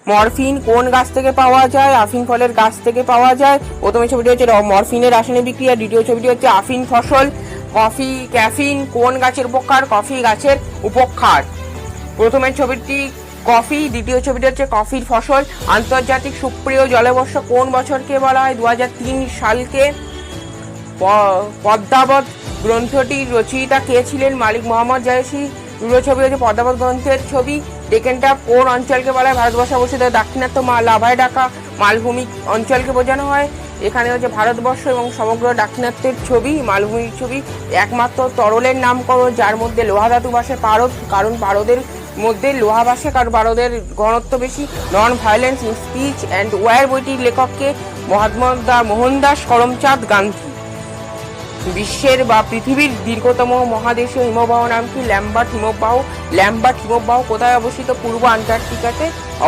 Morphine কোন গাছ থেকে পাওয়া যায়? আফিন ফলের গাছ থেকে পাওয়া যায়। প্রথমে ছবিটি হচ্ছে মরফিনের রাসায়নিক বিক্রিয়া, দ্বিতীয় ছবিটি হচ্ছে আফিন ফসল। কফি ক্যাফিন কোন গাছের উপকার? কফি গাছের উপকার। প্রথমের ছবিটি কফি, দ্বিতীয় ছবিটি হচ্ছে কফির ফসল। আন্তর্জাতিক সুপ্রিয় জলবর্ষ কোন বছরকে বলা হয়? 2003 সালকে। পদ্মাবত গ্রন্থটির রচয়িতা কে ছিলেন? মালিক মোহাম্মদ জায়সি। দুটো ছবি হচ্ছে পদ্মাবত গ্রন্থের ছবি। ডেকেনটা কোন অঞ্চলকে বলা হয়? ভারতবর্ষে অবস্থিত দাক্ষিণাত্য লাভায় ঢাকা মালভূমি অঞ্চলকে বোঝানো হয়। এখানে হচ্ছে ভারতবর্ষ এবং সমগ্র দাক্ষিণাত্যের ছবি, মালভূমির ছবি। একমাত্র তরলের নামকরণ যার মধ্যে লোহা ধাতু বাসে পারদ, কারণ পারদের মধ্যে লোহা বাসে, কারণ পারদের ঘনত্ব বেশি। Non violence in speech and war বইটির লেখককে? মোহনদাস করমচাঁদ গান্ধী। বিশ্বের বা পৃথিবীর দীর্ঘতম মহাদেশীয় হিমবাহ নাম কি? ল্যাম্বার্ট হিমবাহ। ল্যাম্বার্ট হিমবাহ কোথায় অবস্থিত? পূর্ব আন্টার্কটিকাতে